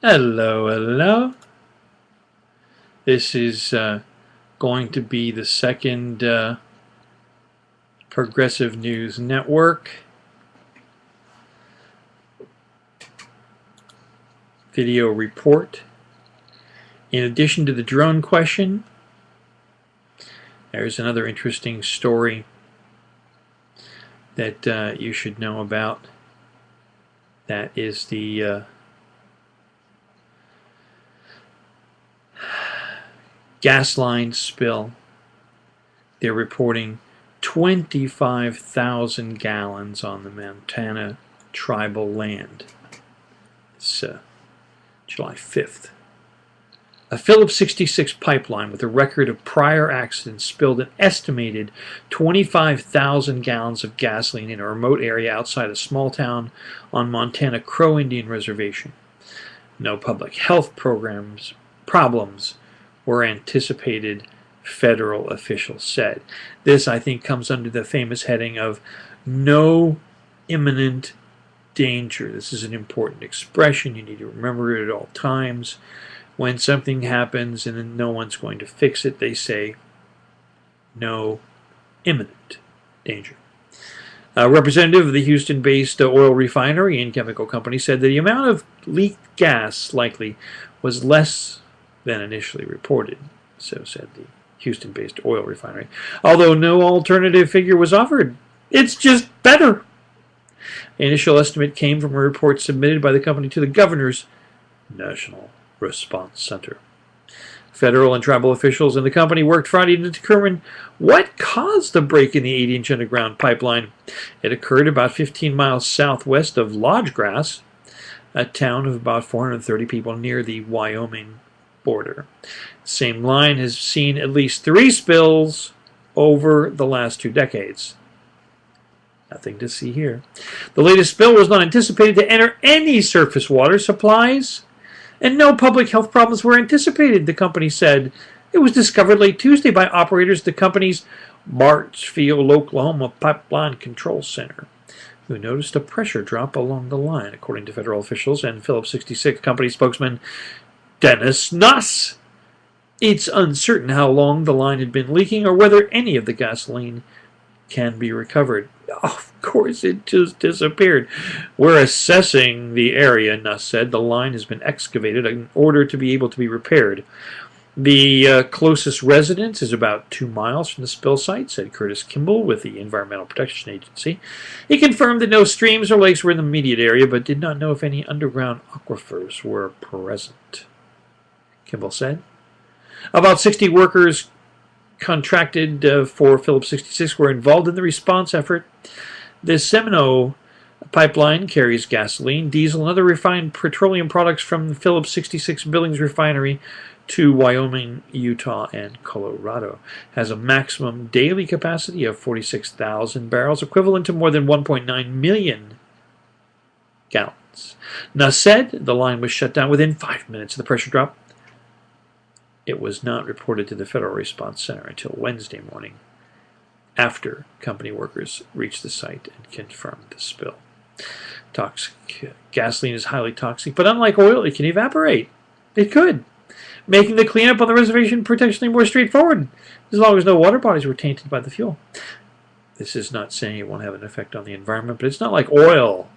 Hello, hello. This is going to be the second Progressive News Network video report. In addition to the drone question, there's another interesting story that you should know about. That is the gas line spill. They're reporting 25,000 gallons on the Montana tribal land. It's July 5th. A Phillips 66 pipeline with a record of prior accidents spilled an estimated 25,000 gallons of gasoline in a remote area outside a small town on Montana Crow Indian Reservation. No public health problems were anticipated, federal officials said. This, I think, comes under the famous heading of no imminent danger. This is an important expression. You need to remember it at all times. When something happens and then no one's going to fix it, they say no imminent danger. A representative of the Houston-based oil refinery and chemical company said that the amount of leaked gas likely was less than initially reported, so said the Houston-based oil refinery. Although no alternative figure was offered, it's just better. The initial estimate came from a report submitted by the company to the governor's National Response Center. Federal and tribal officials in the company worked Friday to determine what caused the break in the 8-inch underground pipeline. It occurred about 15 miles southwest of Lodgegrass, a town of about 430 people near the Wyoming border. The same line has seen at least 3 spills over the last 2 decades. Nothing to see here. The latest spill was not anticipated to enter any surface water supplies, and no public health problems were anticipated, the company said. It was discovered late Tuesday by operators at the company's Marchfield, Oklahoma Pipeline Control Center, who noticed a pressure drop along the line, according to federal officials and Phillips 66 company spokesman Dennis Nuss. It's uncertain how long the line had been leaking or whether any of the gasoline can be recovered. Of course, it just disappeared. We're assessing the area, Nuss said. The line has been excavated in order to be able to be repaired. The closest residence is about 2 miles from the spill site, said Curtis Kimball with the Environmental Protection Agency. He confirmed that no streams or lakes were in the immediate area, but did not know if any underground aquifers were present. Kimball said. About 60 workers contracted for Phillips 66 were involved in the response effort. The Seminole pipeline carries gasoline, diesel, and other refined petroleum products from the Phillips 66 Billings refinery to Wyoming, Utah, and Colorado. Has a maximum daily capacity of 46,000 barrels, equivalent to more than 1.9 million gallons. Nuss said the line was shut down within 5 minutes of the pressure drop. It was not reported to the Federal Response Center until Wednesday morning, after company workers reached the site and confirmed the spill. Toxic gasoline is highly toxic, but unlike oil, it can evaporate. It could, making the cleanup on the reservation potentially more straightforward, as long as no water bodies were tainted by the fuel. This is not saying it won't have an effect on the environment, but it's not like oil,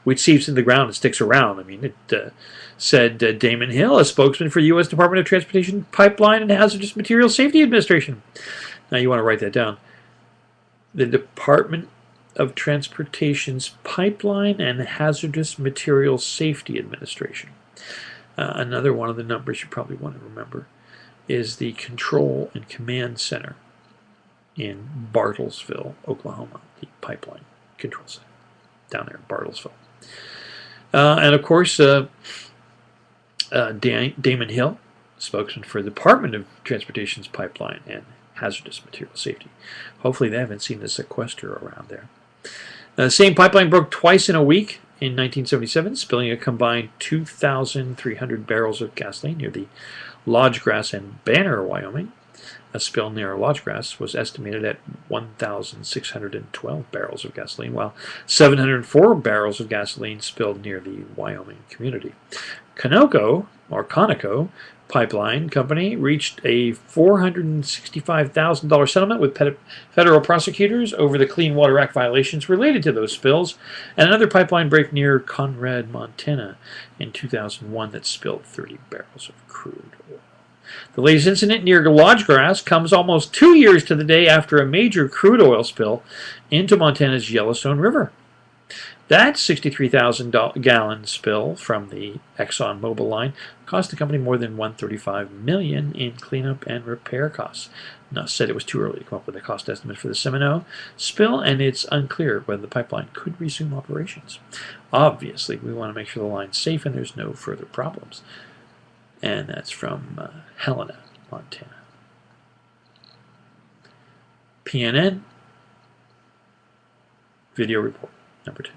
which seeps in the ground and sticks around. I mean, it said Damon Hill, a spokesman for U.S. Department of Transportation Pipeline and Hazardous Materials Safety Administration. Now you want to write that down. The Department of Transportation's Pipeline and Hazardous Materials Safety Administration. Another one of the numbers you probably want to remember is the Control and Command Center in Bartlesville, Oklahoma, the Pipeline Control Center down there in Bartlesville. And of course, Damon Hill, spokesman for the Department of Transportation's Pipeline and Hazardous Material Safety. Hopefully they haven't seen the sequester around there. The same pipeline broke twice in a week in 1977, spilling a combined 2,300 barrels of gasoline near the Lodgegrass and Banner, Wyoming. a spill near Lodgegrass was estimated at 1,612 barrels of gasoline, while 704 barrels of gasoline spilled near the Wyoming community. Conoco Pipeline Company reached a $465,000 settlement with federal prosecutors over the Clean Water Act violations related to those spills, and another pipeline break near Conrad, Montana in 2001 that spilled 30 barrels of crude oil. The latest incident near Lodgegrass comes almost 2 years to the day after a major crude oil spill into Montana's Yellowstone River. That 63,000-gallon spill from the ExxonMobil line cost the company more than $135 million in cleanup and repair costs. Nuss said it was too early to come up with a cost estimate for the Seminole spill, and it's unclear whether the pipeline could resume operations. Obviously, we want to make sure the line's safe and there's no further problems. And that's from Helena, Montana. PNN, video report number 2.